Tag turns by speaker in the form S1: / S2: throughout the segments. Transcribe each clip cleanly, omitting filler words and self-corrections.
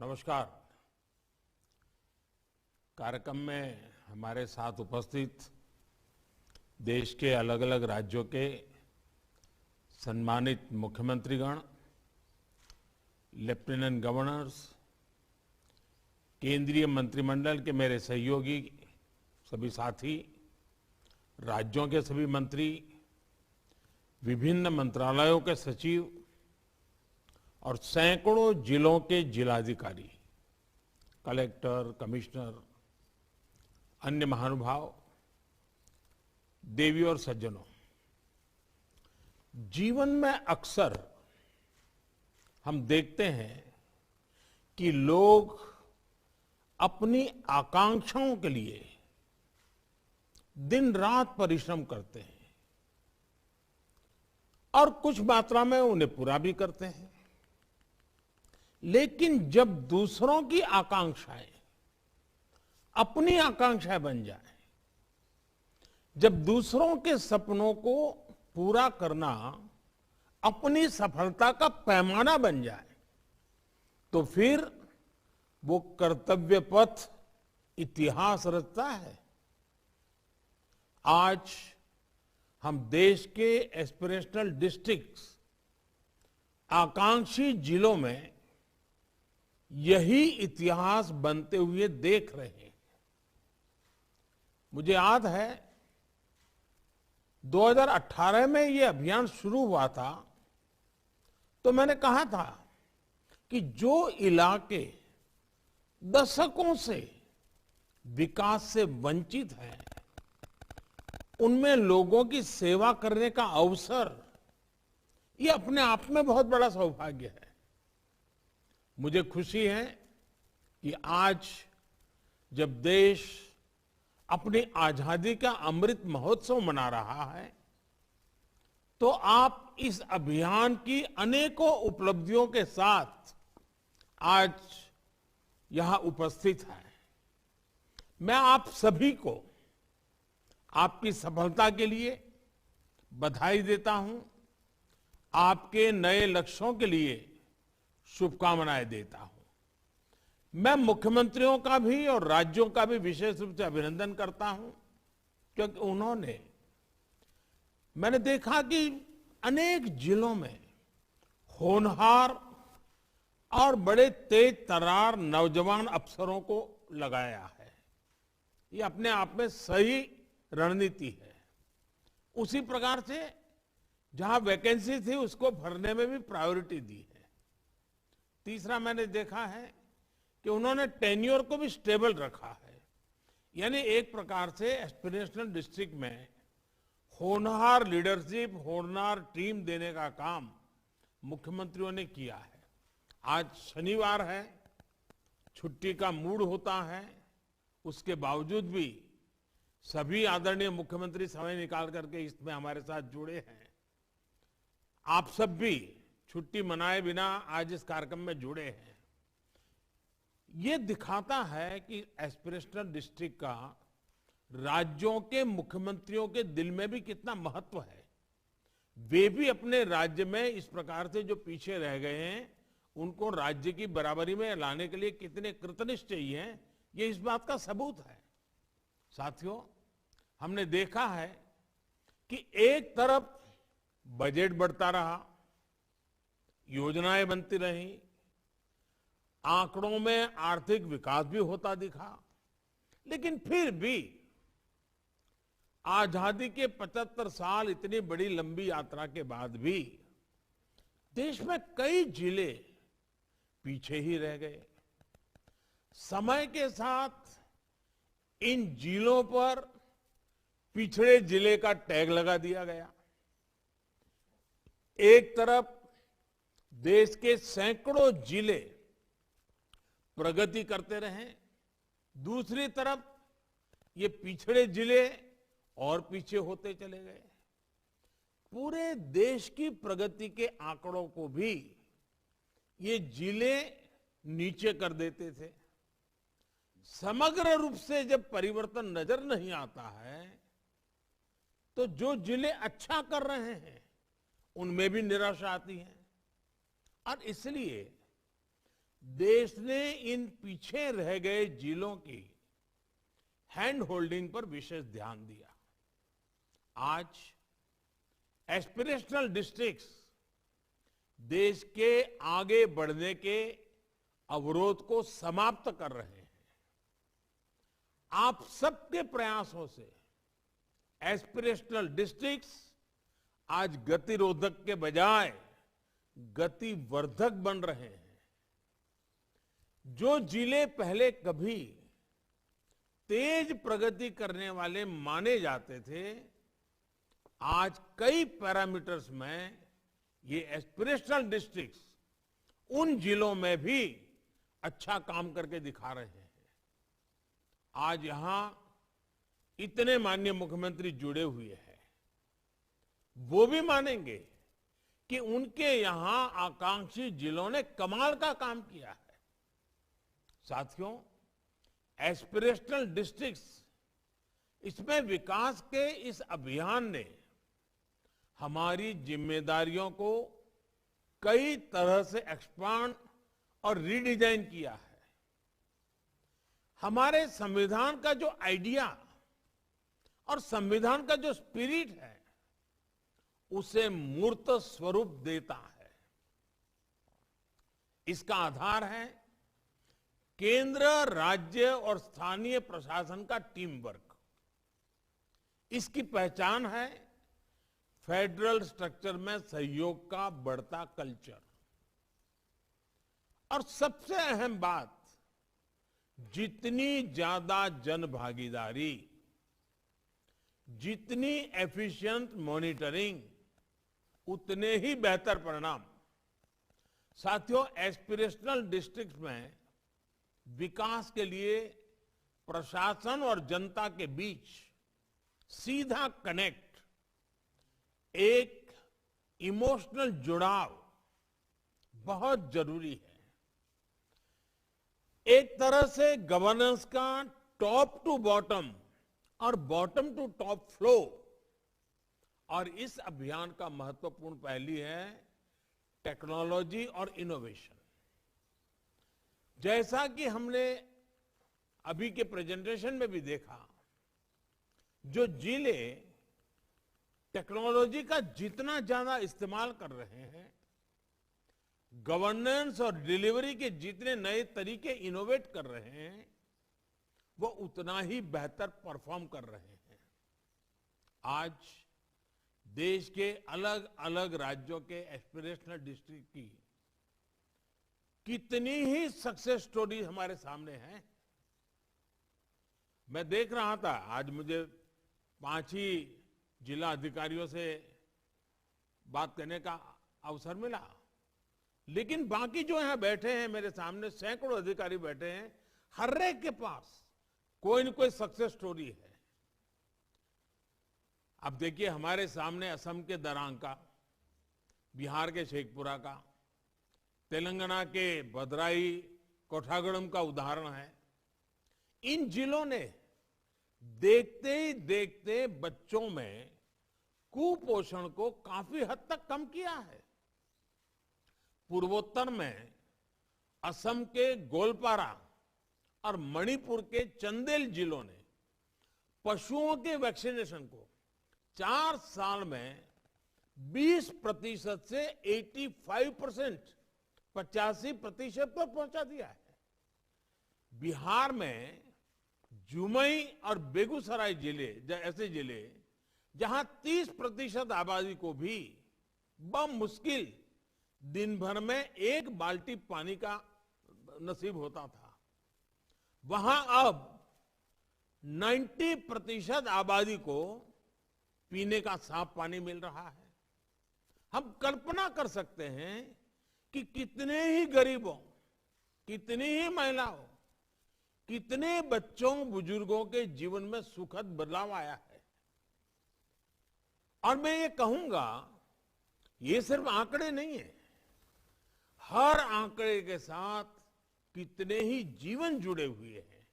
S1: नमस्कार। कार्यक्रम में हमारे साथ उपस्थित देश के अलग अलग राज्यों के सम्मानित मुख्यमंत्रीगण, लेफ्टिनेंट गवर्नर्स, केंद्रीय मंत्रिमंडल के मेरे सहयोगी, सभी साथी, राज्यों के सभी मंत्री, विभिन्न मंत्रालयों के सचिव और सैकड़ों जिलों के जिलाधिकारी, कलेक्टर, कमिश्नर, अन्य महानुभाव, देवी और सज्जनों, जीवन में अक्सर हम देखते हैं कि लोग अपनी आकांक्षाओं के लिए दिन रात परिश्रम करते हैं और कुछ मात्रा में उन्हें पूरा भी करते हैं। लेकिन जब दूसरों की आकांक्षाएं अपनी आकांक्षाएं बन जाए, जब दूसरों के सपनों को पूरा करना अपनी सफलता का पैमाना बन जाए, तो फिर वो कर्तव्य पथ इतिहास रचता है। आज हम देश के एस्पिरेशनल डिस्ट्रिक्ट्स, आकांक्षी जिलों में यही इतिहास बनते हुए देख रहे हैं। मुझे याद है 2018 में ये अभियान शुरू हुआ था, तो मैंने कहा था कि जो इलाके दशकों से विकास से वंचित हैं, उनमें लोगों की सेवा करने का अवसर, ये अपने आप में बहुत बड़ा सौभाग्य है। मुझे खुशी है कि आज जब देश अपनी आजादी का अमृत महोत्सव मना रहा है, तो आप इस अभियान की अनेकों उपलब्धियों के साथ आज यहां उपस्थित हैं। मैं आप सभी को आपकी सफलता के लिए बधाई देता हूं, आपके नए लक्ष्यों के लिए शुभकामनाएं देता हूं। मैं मुख्यमंत्रियों का भी और राज्यों का भी विशेष रूप से अभिनंदन करता हूं, क्योंकि मैंने देखा कि अनेक जिलों में होनहार और बड़े तेज तर्रार नौजवान अफसरों को लगाया है। ये अपने आप में सही रणनीति है। उसी प्रकार से जहां वैकेंसी थी, उसको भरने में भी प्रायोरिटी दी है। तीसरा, मैंने देखा है कि उन्होंने टेन्योर को भी स्टेबल रखा है। यानी एक प्रकार से एस्पिरेशनल डिस्ट्रिक्ट में होनहार लीडरशिप, होनहार टीम देने का काम मुख्यमंत्रियों ने किया है। आज शनिवार है, छुट्टी का मूड होता है, उसके बावजूद भी सभी आदरणीय मुख्यमंत्री समय निकाल करके इसमें हमारे साथ जुड़े हैं। आप सब भी छुट्टी मनाए बिना आज इस कार्यक्रम में जुड़े हैं। ये दिखाता है कि एस्पिरेशनल डिस्ट्रिक्ट का राज्यों के मुख्यमंत्रियों के दिल में भी कितना महत्व है। वे भी अपने राज्य में इस प्रकार से जो पीछे रह गए हैं, उनको राज्य की बराबरी में लाने के लिए कितने कृतनिश्चयी हैं, ये इस बात का सबूत है। साथियों, हमने देखा है कि एक तरफ बजट बढ़ता रहा, योजनाएं बनती रही, आंकड़ों में आर्थिक विकास भी होता दिखा, लेकिन फिर भी आजादी के 75 साल, इतनी बड़ी लंबी यात्रा के बाद भी देश में कई जिले पीछे ही रह गए। समय के साथ इन जिलों पर पिछड़े जिले का टैग लगा दिया गया। एक तरफ देश के सैकड़ों जिले प्रगति करते रहे, दूसरी तरफ ये पिछड़े जिले और पीछे होते चले गए। पूरे देश की प्रगति के आंकड़ों को भी ये जिले नीचे कर देते थे। समग्र रूप से जब परिवर्तन नजर नहीं आता है, तो जो जिले अच्छा कर रहे हैं उनमें भी निराशा आती है। और इसलिए देश ने इन पीछे रह गए जिलों की हैंड होल्डिंग पर विशेष ध्यान दिया। आज एस्पिरेशनल डिस्ट्रिक्ट्स देश के आगे बढ़ने के अवरोध को समाप्त कर रहे हैं। आप सबके प्रयासों से एस्पिरेशनल डिस्ट्रिक्ट्स आज गतिरोधक के बजाय गतिवर्धक बन रहे हैं। जो जिले पहले कभी तेज प्रगति करने वाले माने जाते थे, आज कई पैरामीटर्स में ये एस्पिरेशनल डिस्ट्रिक्ट्स उन जिलों में भी अच्छा काम करके दिखा रहे हैं। आज यहां इतने माननीय मुख्यमंत्री जुड़े हुए हैं, वो भी मानेंगे कि उनके यहां आकांक्षी जिलों ने कमाल का काम किया है। साथियों, एस्पिरेशनल डिस्ट्रिक्ट्स, इसमें विकास के इस अभियान ने हमारी जिम्मेदारियों को कई तरह से एक्सपांड और रीडिजाइन किया है। हमारे संविधान का जो आइडिया और संविधान का जो स्पिरिट है, उसे मूर्त स्वरूप देता है। इसका आधार है केंद्र, राज्य और स्थानीय प्रशासन का टीम वर्क। इसकी पहचान है फेडरल स्ट्रक्चर में सहयोग का बढ़ता कल्चर। और सबसे अहम बात, जितनी ज्यादा जन भागीदारी, जितनी एफिशिएंट मॉनिटरिंग, उतने ही बेहतर परिणाम। साथियों, एस्पिरेशनल डिस्ट्रिक्ट्स में विकास के लिए प्रशासन और जनता के बीच सीधा कनेक्ट, एक इमोशनल जुड़ाव बहुत जरूरी है। एक तरह से गवर्नेंस का टॉप टू बॉटम और बॉटम टू टॉप फ्लो। और इस अभियान का महत्वपूर्ण पहलू है टेक्नोलॉजी और इनोवेशन। जैसा कि हमने अभी के प्रेजेंटेशन में भी देखा, जो जिले टेक्नोलॉजी का जितना ज्यादा इस्तेमाल कर रहे हैं, गवर्नेंस और डिलीवरी के जितने नए तरीके इनोवेट कर रहे हैं, वो उतना ही बेहतर परफॉर्म कर रहे हैं। आज देश के अलग अलग राज्यों के एस्पिरेशनल डिस्ट्रिक्ट की कितनी ही सक्सेस स्टोरी हमारे सामने है। मैं देख रहा था, आज मुझे 5 ही जिला अधिकारियों से बात करने का अवसर मिला, लेकिन बाकी जो यहां बैठे हैं मेरे सामने, सैकड़ों अधिकारी बैठे हैं, हर एक के पास कोई न कोई सक्सेस स्टोरी है। अब देखिए, हमारे सामने असम के दरांग का, बिहार के शेखपुरा का, तेलंगाना के भद्राई कोठागुड़म का उदाहरण है। इन जिलों ने देखते ही देखते बच्चों में कुपोषण को काफी हद तक कम किया है। पूर्वोत्तर में असम के गोलपारा और मणिपुर के चंदेल जिलों ने पशुओं के वैक्सीनेशन को 4 साल में 20% से 85%, 85% पर पहुंचा दिया है। बिहार में जुमई और बेगूसराय जिले ऐसे जिले जहां 30% आबादी को भी बमुश्किल दिन भर में 1 बाल्टी पानी का नसीब होता था, वहां अब 90% आबादी को पीने का साफ पानी मिल रहा है। हम कल्पना कर सकते हैं कि कितने ही गरीबों, कितनी ही महिलाओं, कितने बच्चों, बुजुर्गों के जीवन में सुखद बदलाव आया है। और मैं ये कहूंगा, ये सिर्फ आंकड़े नहीं है, हर आंकड़े के साथ कितने ही जीवन जुड़े हुए हैं।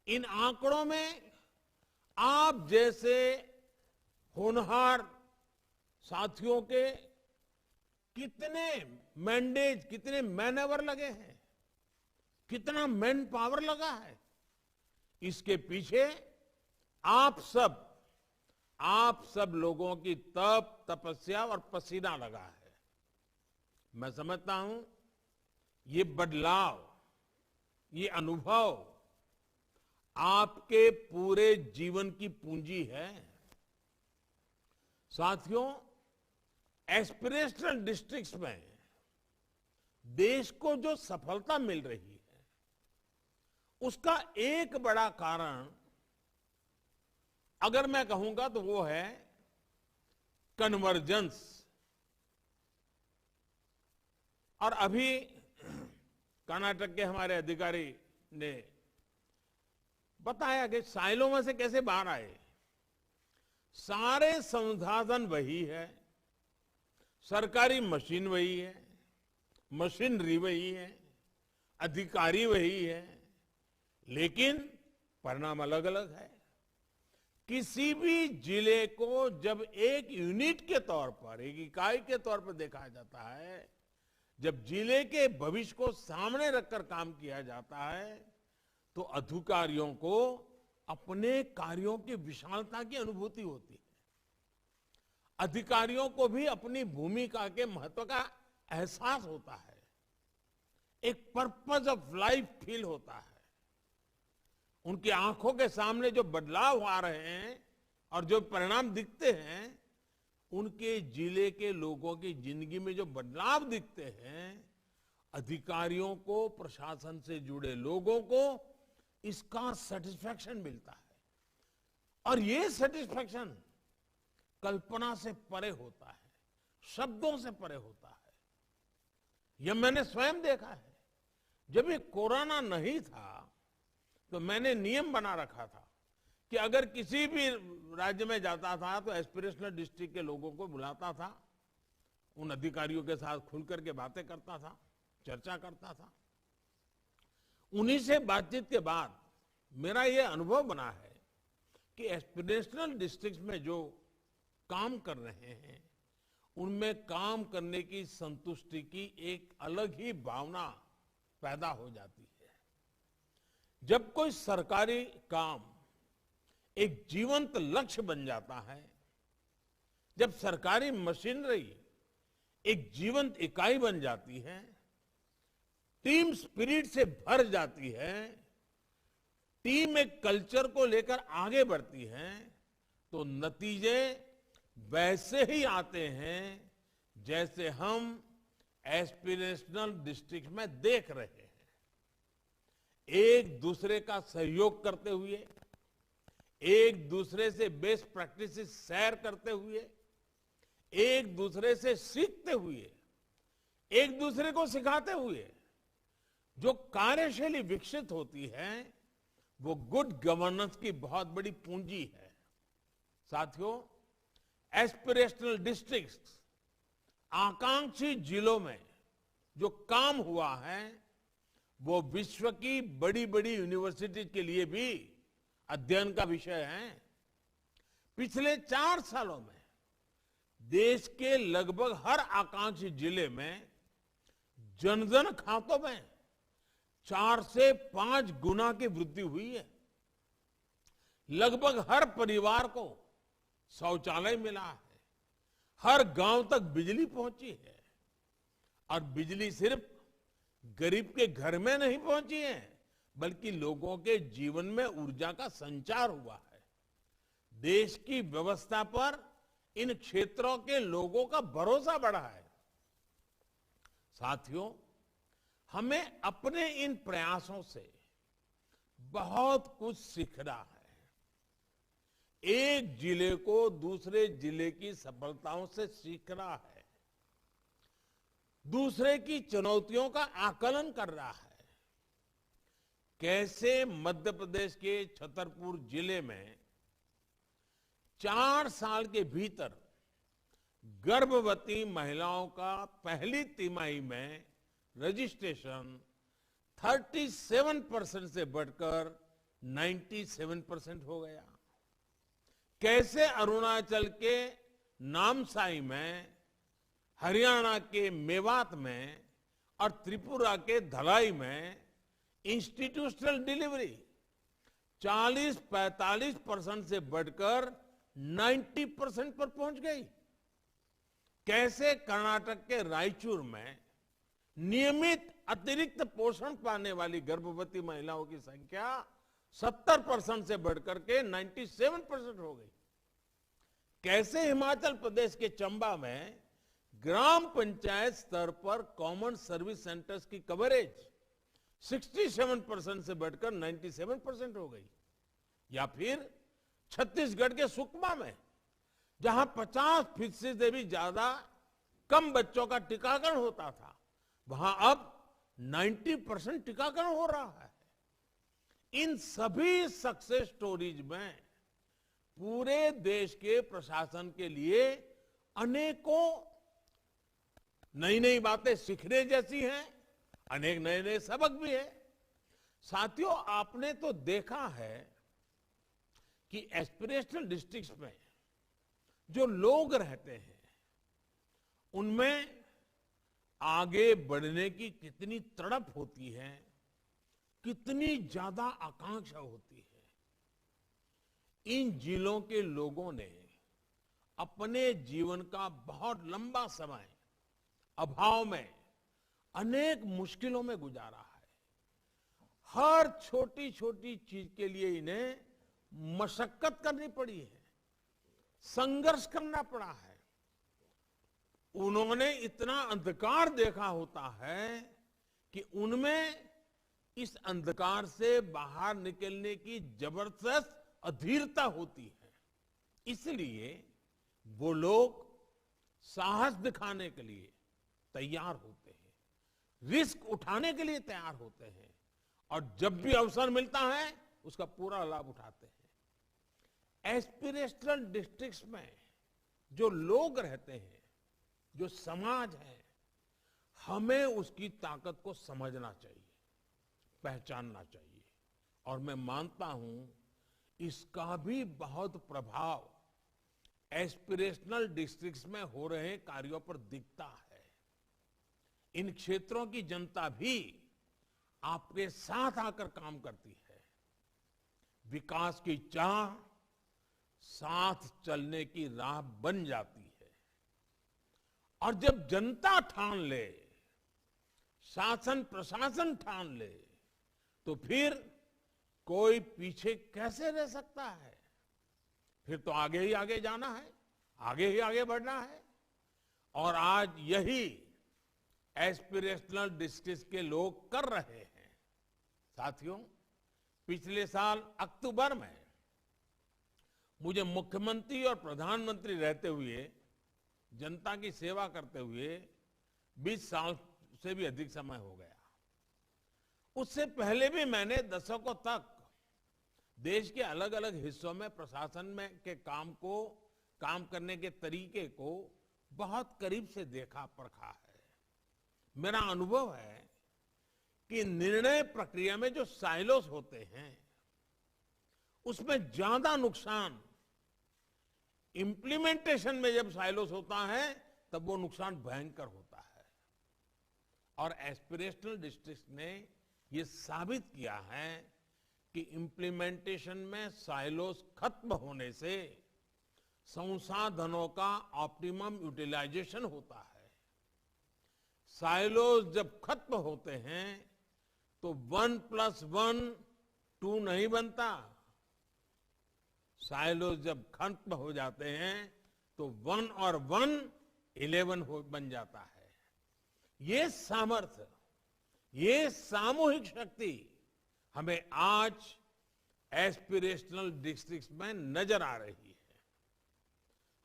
S1: इन आंकड़ों में आप जैसे होनहार साथियों के कितने मैंडेज, कितने मैनवर लगे हैं। कितना मैन पावर लगा है। इसके पीछे आप सब लोगों की तपस्या और पसीना लगा है। मैं समझता हूं ये बदलाव, ये अनुभव आपके पूरे जीवन की पूंजी है। साथियों, एस्पिरेशनल डिस्ट्रिक्ट्स में देश को जो सफलता मिल रही है, उसका एक बड़ा कारण अगर मैं कहूंगा तो वो है कन्वर्जेंस। और अभी कर्नाटक के हमारे अधिकारी ने बताया कि साइलों में से कैसे बाहर आए। सारे संसाधन वही है, सरकारी मशीन वही है, मशीनरी वही है, अधिकारी वही है, लेकिन परिणाम अलग अलग है। किसी भी जिले को जब एक यूनिट के तौर पर, एक इकाई के तौर पर देखा जाता है, जब जिले के भविष्य को सामने रखकर काम किया जाता है, तो अधिकारियों को अपने कार्यों की विशालता की अनुभूति होती है। अधिकारियों को भी अपनी भूमिका के महत्व का एहसास होता है। एक पर्पस ऑफ लाइफ फील होता है। उनकी आंखों के सामने जो बदलाव आ रहे हैं और जो परिणाम दिखते हैं, उनके जिले के लोगों की जिंदगी में जो बदलाव दिखते हैं, अधिकारियों को, प्रशासन से जुड़े लोगों को इसका सेटिस्फैक्शन मिलता है। और ये सेटिस्फैक्शन कल्पना से परे होता है, शब्दों से परे होता है। यह मैंने स्वयं देखा है। जब ये कोरोना नहीं था तो मैंने नियम बना रखा था कि अगर किसी भी राज्य में जाता था तो एस्पिरेशनल डिस्ट्रिक्ट के लोगों को बुलाता था, उन अधिकारियों के साथ खुलकर के बातें करता था, चर्चा करता था। उन्हीं से बातचीत के बाद मेरा ये अनुभव बना है कि एस्पिरेशनल डिस्ट्रिक्ट में जो काम कर रहे हैं, उनमें काम करने की संतुष्टि की एक अलग ही भावना पैदा हो जाती है। जब कोई सरकारी काम एक जीवंत लक्ष्य बन जाता है, जब सरकारी मशीनरी एक जीवंत इकाई बन जाती है, टीम स्पिरिट से भर जाती है, टीम एक कल्चर को लेकर आगे बढ़ती है, तो नतीजे वैसे ही आते हैं जैसे हम एस्पिरेशनल डिस्ट्रिक्ट में देख रहे हैं। एक दूसरे का सहयोग करते हुए, एक दूसरे से बेस्ट प्रैक्टिसेस शेयर करते हुए, एक दूसरे से सीखते हुए, एक दूसरे को सिखाते हुए जो कार्यशैली विकसित होती है, वो गुड गवर्नेंस की बहुत बड़ी पूंजी है। साथियों, एस्पिरेशनल डिस्ट्रिक्ट्स, आकांक्षी जिलों में जो काम हुआ है, वो विश्व की बड़ी बड़ी यूनिवर्सिटी के लिए भी अध्ययन का विषय है। पिछले 4 सालों में देश के लगभग हर आकांक्षी जिले में जनधन खातों में 4 से 5 गुना की वृद्धि हुई है। लगभग हर परिवार को शौचालय मिला है, हर गांव तक बिजली पहुंची है। और बिजली सिर्फ गरीब के घर में नहीं पहुंची है, बल्कि लोगों के जीवन में ऊर्जा का संचार हुआ है। देश की व्यवस्था पर इन क्षेत्रों के लोगों का भरोसा बढ़ा है। साथियों, हमें अपने इन प्रयासों से बहुत कुछ सीखना है। एक जिले को दूसरे जिले की सफलताओं से सीखना है, दूसरे की चुनौतियों का आकलन कर रहा है। कैसे मध्य प्रदेश के छतरपुर जिले में 4 साल के भीतर गर्भवती महिलाओं का पहली तिमाही में रजिस्ट्रेशन 37% से बढ़कर 97% हो गया। कैसे अरुणाचल के नामसाई में, हरियाणा के मेवात में और त्रिपुरा के धलाई में इंस्टीट्यूशनल डिलीवरी 40-45% से बढ़कर 90% पर पहुंच गई। कैसे कर्नाटक के रायचूर में नियमित अतिरिक्त पोषण पाने वाली गर्भवती महिलाओं की संख्या 70% से बढ़कर के 97% हो गई। कैसे हिमाचल प्रदेश के चंबा में ग्राम पंचायत स्तर पर कॉमन सर्विस सेंटर्स की कवरेज 67% से बढ़कर 97% हो गई। या फिर छत्तीसगढ़ के सुकमा में जहां 50% से भी ज्यादा कम बच्चों का टीकाकरण होता था, वहां अब 90% टीकाकरण हो रहा है। इन सभी सक्सेस स्टोरीज में पूरे देश के प्रशासन के लिए अनेकों नई नई बातें सीखने जैसी हैं, अनेक नए नए सबक भी है। साथियों, आपने तो देखा है कि एस्पिरेशनल डिस्ट्रिक्ट्स में जो लोग रहते हैं उनमें आगे बढ़ने की कितनी तड़प होती है, कितनी ज्यादा आकांक्षा होती है। इन जिलों के लोगों ने अपने जीवन का बहुत लंबा समय अभाव में अनेक मुश्किलों में गुजारा है। हर छोटी छोटी चीज के लिए इन्हें मशक्कत करनी पड़ी है, संघर्ष करना पड़ा है। उन्होंने इतना अंधकार देखा होता है कि उनमें इस अंधकार से बाहर निकलने की जबरदस्त अधीरता होती है। इसलिए वो लोग साहस दिखाने के लिए तैयार होते हैं, रिस्क उठाने के लिए तैयार होते हैं और जब भी अवसर मिलता है उसका पूरा लाभ उठाते हैं। एस्पिरेशनल डिस्ट्रिक्ट्स में जो लोग रहते हैं, जो समाज है, हमें उसकी ताकत को समझना चाहिए, पहचानना चाहिए। और मैं मानता हूं इसका भी बहुत प्रभाव एस्पिरेशनल डिस्ट्रिक्ट्स में हो रहे कार्यों पर दिखता है। इन क्षेत्रों की जनता भी आपके साथ आकर काम करती है। विकास की चाह साथ चलने की राह बन जाती है। और जब जनता ठान ले, शासन प्रशासन ठान ले, तो फिर कोई पीछे कैसे रह सकता है? फिर तो आगे ही आगे जाना है, आगे ही आगे बढ़ना है। और आज यही एस्पिरेशनल डिस्ट्रिक्ट के लोग कर रहे हैं। साथियों, पिछले साल अक्टूबर में मुझे मुख्यमंत्री और प्रधानमंत्री रहते हुए, जनता की सेवा करते हुए 20 साल से भी अधिक समय हो गया। उससे पहले भी मैंने दशकों तक देश के अलग अलग हिस्सों में प्रशासन में के काम करने के तरीके को बहुत करीब से देखा परखा है। मेरा अनुभव है कि निर्णय प्रक्रिया में जो साइलोस होते हैं उसमें ज्यादा नुकसान इंप्लीमेंटेशन में जब साइलोस होता है तब वो नुकसान भयंकर होता है। और एस्पिरेशनल डिस्ट्रिक्ट ने ये साबित किया है कि इंप्लीमेंटेशन में साइलोस खत्म होने से संसाधनों का ऑप्टिमम यूटिलाइजेशन होता है। साइलोस जब खत्म होते हैं तो 1+1 2 नहीं बनता। साइलोस जब खत्म हो जाते हैं तो 1 और 1 11 बन जाता है। ये सामर्थ्य, ये सामूहिक शक्ति हमें आज एस्पिरेशनल डिस्ट्रिक्ट्स में नजर आ रही है।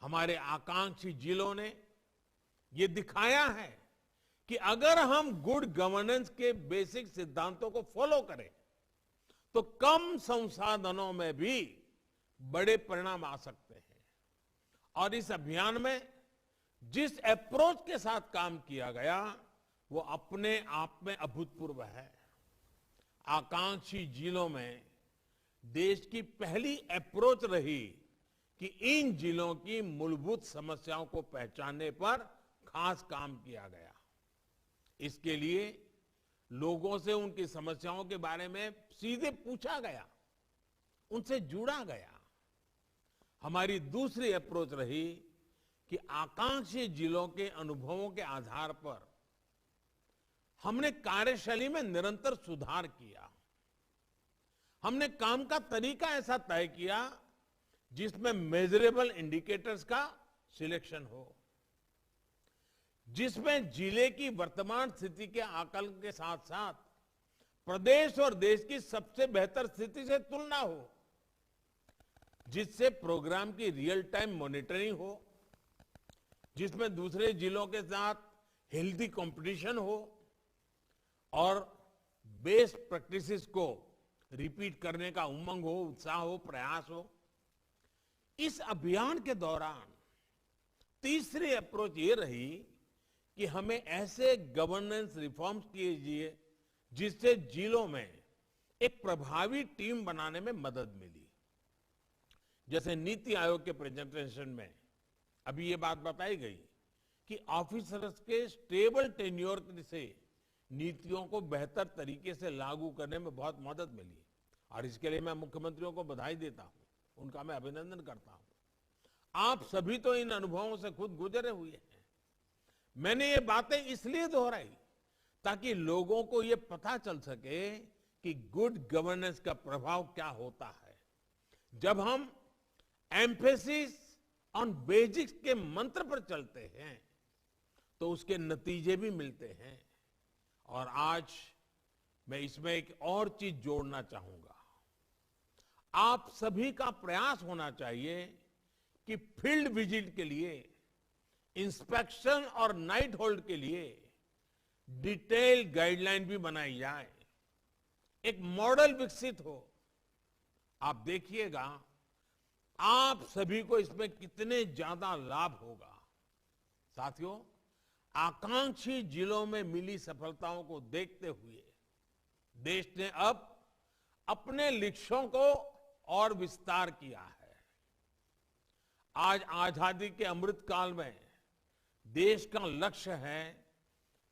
S1: हमारे आकांक्षी जिलों ने ये दिखाया है कि अगर हम गुड गवर्नेंस के बेसिक सिद्धांतों को फॉलो करें तो कम संसाधनों में भी बड़े परिणाम आ सकते हैं। और इस अभियान में जिस अप्रोच के साथ काम किया गया वो अपने आप में अभूतपूर्व है। आकांक्षी जिलों में देश की पहली अप्रोच रही कि इन जिलों की मूलभूत समस्याओं को पहचानने पर खास काम किया गया। इसके लिए लोगों से उनकी समस्याओं के बारे में सीधे पूछा गया, उनसे जुड़ा गया। हमारी दूसरी अप्रोच रही कि आकांक्षी जिलों के अनुभवों के आधार पर हमने कार्यशैली में निरंतर सुधार किया। हमने काम का तरीका ऐसा तय किया जिसमें मेजरेबल इंडिकेटर्स का सिलेक्शन हो, जिसमें जिले की वर्तमान स्थिति के आकलन के साथ साथ प्रदेश और देश की सबसे बेहतर स्थिति से तुलना हो, जिससे प्रोग्राम की रियल टाइम मॉनिटरिंग हो, जिसमें दूसरे जिलों के साथ हेल्दी कंपटीशन हो और बेस्ट प्रैक्टिसेस को रिपीट करने का उमंग हो, उत्साह हो, प्रयास हो। इस अभियान के दौरान तीसरी अप्रोच ये रही कि हमें ऐसे गवर्नेंस रिफॉर्म्स कीजिए जिससे जिलों में एक प्रभावी टीम बनाने में मदद मिली। जैसे नीति आयोग के प्रेजेंटेशन में अभी ये बात बताई गई कि ऑफिसर्स के स्टेबल टेन्योर से नीतियों को बेहतर तरीके से लागू करने में बहुत मदद मिली, और इसके लिए मैं मुख्यमंत्रियों को बधाई देता हूं, उनका मैं अभिनंदन करता हूं। आप सभी तो इन अनुभवों से खुद गुजरे हुए हैं। मैंने ये बातें इसलिए दोहराई ताकि लोगों को ये पता चल सके कि गुड गवर्नेंस का प्रभाव क्या होता है। जब हम एम्फेसिस ऑन बेसिक्स के मंत्र पर चलते हैं तो उसके नतीजे भी मिलते हैं। और आज मैं इसमें एक और चीज जोड़ना चाहूंगा। आप सभी का प्रयास होना चाहिए कि फील्ड विजिट के लिए, इंस्पेक्शन और नाइट होल्ड के लिए डिटेल गाइडलाइन भी बनाई जाए, एक मॉडल विकसित हो। आप देखिएगा आप सभी को इसमें कितने ज्यादा लाभ होगा। साथियों, आकांक्षी जिलों में मिली सफलताओं को देखते हुए देश ने अब अपने लक्ष्यों को और विस्तार किया है। आज आजादी के अमृत काल में देश का लक्ष्य है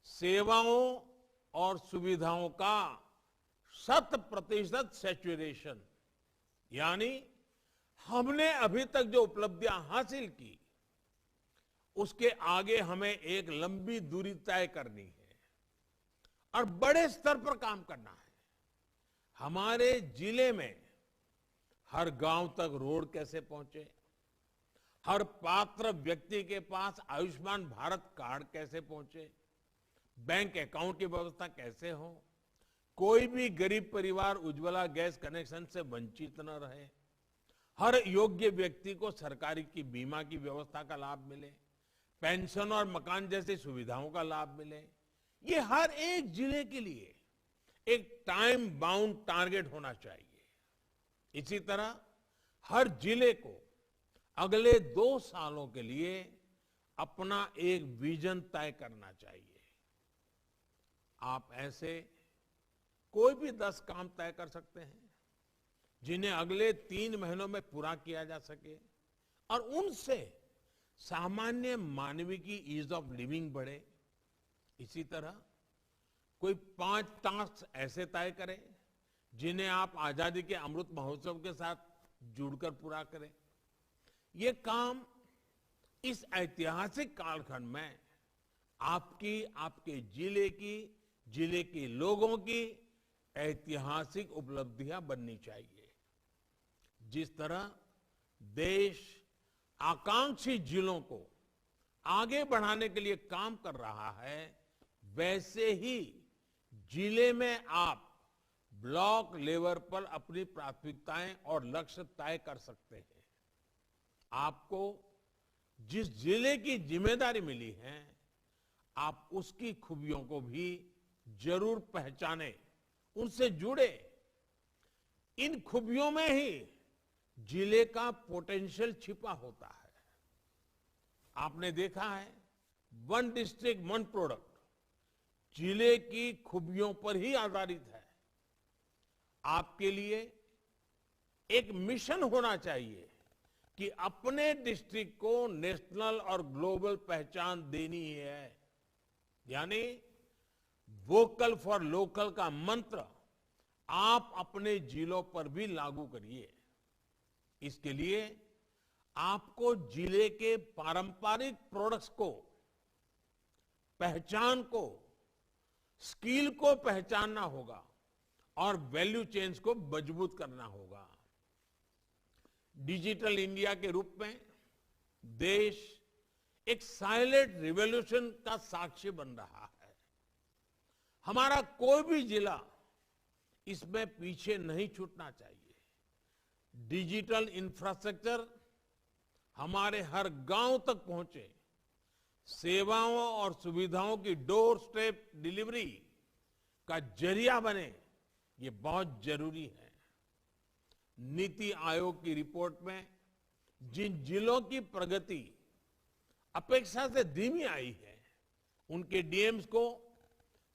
S1: सेवाओं और सुविधाओं का 100% सैचुरेशन। यानी हमने अभी तक जो उपलब्धियां हासिल की उसके आगे हमें एक लंबी दूरी तय करनी है और बड़े स्तर पर काम करना है। हमारे जिले में हर गांव तक रोड कैसे पहुंचे, हर पात्र व्यक्ति के पास आयुष्मान भारत कार्ड कैसे पहुंचे, बैंक अकाउंट की व्यवस्था कैसे हो, कोई भी गरीब परिवार उज्ज्वला गैस कनेक्शन से वंचित न रहे, हर योग्य व्यक्ति को सरकारी की बीमा की व्यवस्था का लाभ मिले, पेंशन और मकान जैसी सुविधाओं का लाभ मिले। ये हर एक जिले के लिए एक टाइम बाउंड टारगेट होना चाहिए। इसी तरह हर जिले को अगले 2 सालों के लिए अपना एक विजन तय करना चाहिए। आप ऐसे कोई भी 10 काम तय कर सकते हैं जिन्हें अगले 3 महीनों में पूरा किया जा सके और उनसे सामान्य मानवीय की ईज ऑफ लिविंग बढ़े। इसी तरह कोई 5 टास्क ऐसे तय करें जिन्हें आप आजादी के अमृत महोत्सव के साथ जुड़कर पूरा करें। ये काम इस ऐतिहासिक कालखंड में आपकी, आपके जिले के लोगों की ऐतिहासिक उपलब्धियां बननी चाहिए। जिस तरह देश आकांक्षी जिलों को आगे बढ़ाने के लिए काम कर रहा है, वैसे ही जिले में आप ब्लॉक लेवल पर अपनी प्राथमिकताएं और लक्ष्य तय कर सकते हैं। आपको जिस जिले की जिम्मेदारी मिली है, आप उसकी खूबियों को भी जरूर पहचाने, उनसे जुड़े। इन खूबियों में ही जिले का पोटेंशियल छिपा होता है। आपने देखा है 1 डिस्ट्रिक्ट 1 प्रोडक्ट जिले की खूबियों पर ही आधारित है। आपके लिए एक मिशन होना चाहिए कि अपने डिस्ट्रिक्ट को नेशनल और ग्लोबल पहचान देनी है। यानी वोकल फॉर लोकल का मंत्र आप अपने जिलों पर भी लागू करिए। इसके लिए आपको जिले के पारंपरिक प्रोडक्ट्स को, पहचान को, स्किल को पहचानना होगा और वैल्यू चेन्स को मजबूत करना होगा। डिजिटल इंडिया के रूप में देश एक साइलेंट रिवॉल्यूशन का साक्षी बन रहा है। हमारा कोई भी जिला इसमें पीछे नहीं छूटना चाहिए। डिजिटल इंफ्रास्ट्रक्चर हमारे हर गांव तक पहुंचे, सेवाओं और सुविधाओं की डोर स्टेप डिलीवरी का जरिया बने, ये बहुत जरूरी है। नीति आयोग की रिपोर्ट में जिन जिलों की प्रगति अपेक्षा से धीमी आई है, उनके डीएम्स को,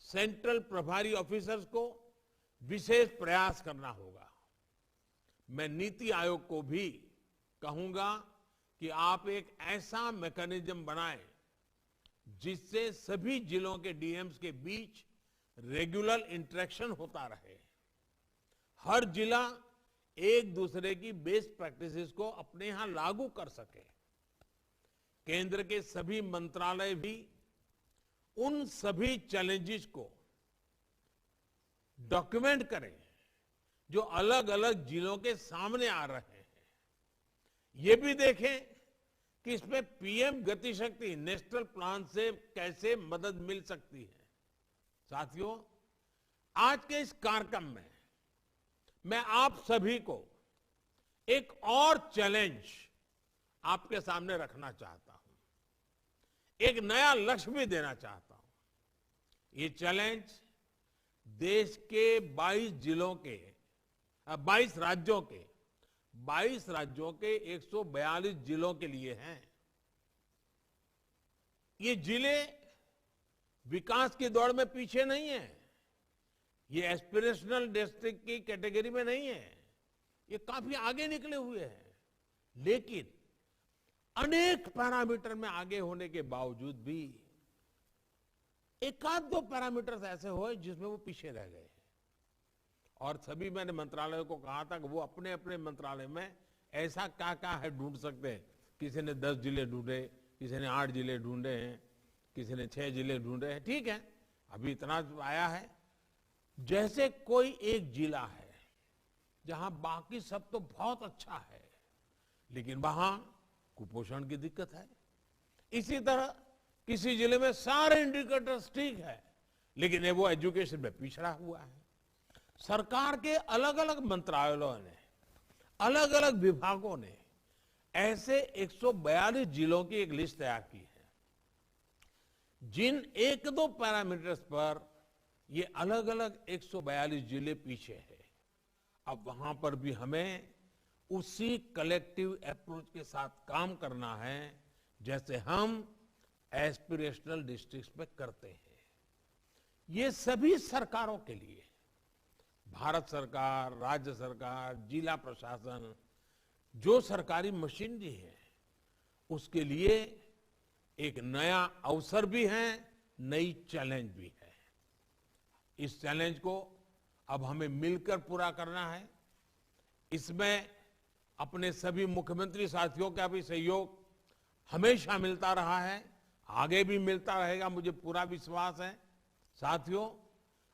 S1: सेंट्रल प्रभारी ऑफिसर्स को विशेष प्रयास करना होगा। मैं नीति आयोग को भी कहूंगा कि आप एक ऐसा मैकेनिज्म बनाएं जिससे सभी जिलों के डीएम्स के बीच रेगुलर इंटरेक्शन होता रहे। हर जिला एक दूसरे की बेस्ट प्रैक्टिसेस को अपने यहां लागू कर सके। केंद्र के सभी मंत्रालय भी उन सभी चैलेंजेस को डॉक्यूमेंट करें जो अलग अलग जिलों के सामने आ रहे हैं। ये भी देखें कि इसमें पीएम गति शक्ति नेशनल प्लान से कैसे मदद मिल सकती है। साथियों, आज के इस कार्यक्रम में मैं आप सभी को एक और चैलेंज आपके सामने रखना चाहता हूं, एक नया लक्ष्य भी देना चाहता हूं। ये चैलेंज देश के 22 राज्यों के 142 जिलों के लिए हैं। ये जिले विकास की दौड़ में पीछे नहीं है, ये एस्पिरेशनल डिस्ट्रिक्ट की कैटेगरी में नहीं है, ये काफी आगे निकले हुए हैं। लेकिन अनेक पैरामीटर में आगे होने के बावजूद भी एक आध दो पैरामीटर ऐसे हुए जिसमें वो पीछे रह गए। और सभी मैंने मंत्रालयों को कहा था कि वो अपने अपने मंत्रालय में ऐसा क्या क्या है ढूंढ सकते हैं। किसी ने 10 जिले ढूंढे, किसी ने 8 जिले ढूंढे हैं, किसी ने 6 जिले ढूंढे हैं। ठीक है, अभी इतना आया है। जैसे कोई एक जिला है जहां बाकी सब तो बहुत अच्छा है, लेकिन वहां कुपोषण की दिक्कत है। इसी तरह किसी जिले में सारे इंडिकेटर्स ठीक है, लेकिन वो एजुकेशन में पिछड़ा हुआ है। सरकार के अलग अलग मंत्रालयों ने, अलग अलग विभागों ने ऐसे 142 जिलों की एक लिस्ट तैयार की है जिन एक दो पैरामीटर्स पर ये अलग अलग 142 जिले पीछे है। अब वहां पर भी हमें उसी कलेक्टिव अप्रोच के साथ काम करना है जैसे हम एस्पिरेशनल डिस्ट्रिक्ट्स में करते हैं। ये सभी सरकारों के लिए, भारत सरकार, राज्य सरकार, जिला प्रशासन, जो सरकारी मशीनरी है, उसके लिए एक नया अवसर भी है, नई चैलेंज भी है। इस चैलेंज को अब हमें मिलकर पूरा करना है। इसमें अपने सभी मुख्यमंत्री साथियों का भी सहयोग हमेशा मिलता रहा है, आगे भी मिलता रहेगा, मुझे पूरा विश्वास है। साथियों,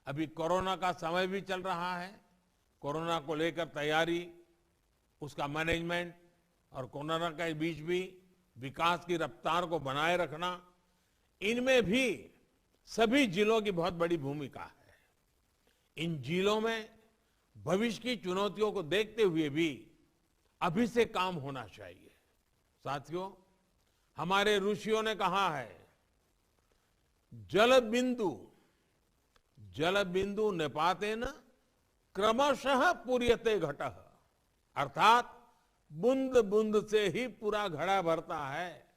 S1: अभी कोरोना का समय भी चल रहा है। कोरोना को लेकर तैयारी, उसका मैनेजमेंट और कोरोना के बीच भी विकास की रफ्तार को बनाए रखना, इनमें भी सभी जिलों की बहुत बड़ी भूमिका है। इन जिलों में भविष्य की चुनौतियों को देखते हुए भी अभी से काम होना चाहिए। साथियों, हमारे ऋषियों ने कहा है, जल बिंदु निपातेन क्रमशः पूर्यते घटः, अर्थात बूंद बूंद से ही पूरा घड़ा भरता है।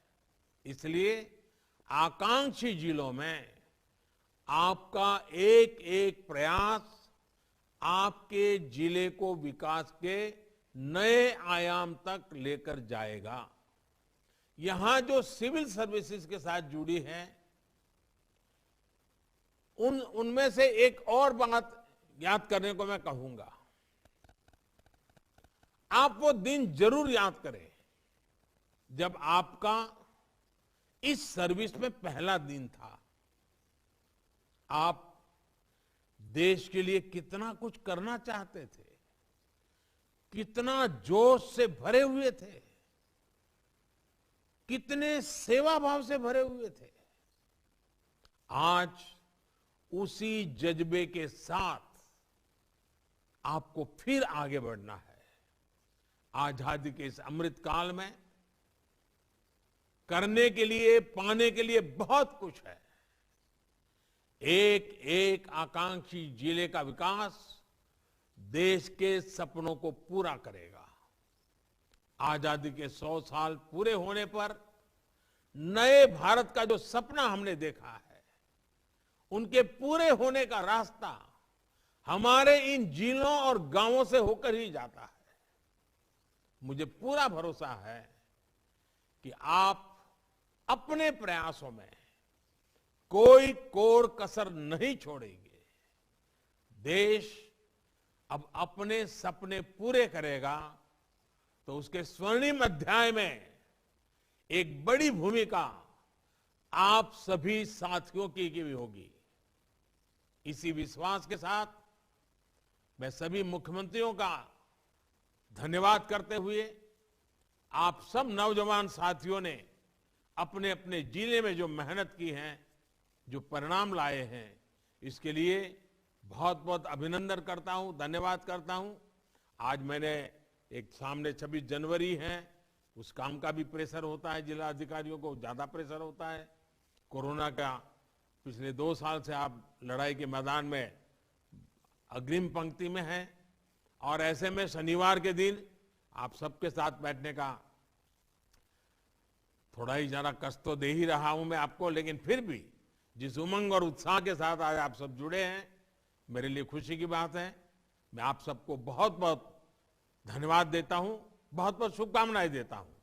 S1: इसलिए आकांक्षी जिलों में आपका एक एक प्रयास आपके जिले को विकास के नए आयाम तक लेकर जाएगा। यहां जो सिविल सर्विसेज के साथ जुड़ी है, उनमें से एक और बात याद करने को मैं कहूंगा। आप वो दिन जरूर याद करें जब आपका इस सर्विस में पहला दिन था। आप देश के लिए कितना कुछ करना चाहते थे, कितना जोश से भरे हुए थे, कितने सेवा भाव से भरे हुए थे। आज उसी जज्बे के साथ आपको फिर आगे बढ़ना है। आजादी के इस अमृत काल में करने के लिए, पाने के लिए बहुत कुछ है। एक एक आकांक्षी जिले का विकास देश के सपनों को पूरा करेगा। आजादी के 100 साल पूरे होने पर नए भारत का जो सपना हमने देखा है, उनके पूरे होने का रास्ता हमारे इन जिलों और गांवों से होकर ही जाता है। मुझे पूरा भरोसा है कि आप अपने प्रयासों में कोई कोर कसर नहीं छोड़ेंगे। देश अब अपने सपने पूरे करेगा तो उसके स्वर्णिम अध्याय में एक बड़ी भूमिका आप सभी साथियों की भी होगी। इसी विश्वास के साथ मैं सभी मुख्यमंत्रियों का धन्यवाद करते हुए आप सब नौजवान साथियों ने अपने अपने जिले में जो मेहनत की है, जो परिणाम लाए हैं, इसके लिए बहुत बहुत अभिनंदन करता हूं, धन्यवाद करता हूं। आज मैंने एक सामने 26 जनवरी है, उस काम का भी प्रेशर होता है, जिला अधिकारियों को ज्यादा प्रेशर होता है। कोरोना का पिछले 2 साल से आप लड़ाई के मैदान में अग्रिम पंक्ति में हैं और ऐसे में शनिवार के दिन आप सबके साथ बैठने का थोड़ा ही जरा कष्ट तो दे ही रहा हूं मैं आपको, लेकिन फिर भी जिस उमंग और उत्साह के साथ आज आप सब जुड़े हैं, मेरे लिए खुशी की बात है। मैं आप सबको बहुत बहुत धन्यवाद देता हूं, बहुत बहुत शुभकामनाएं देता हूं।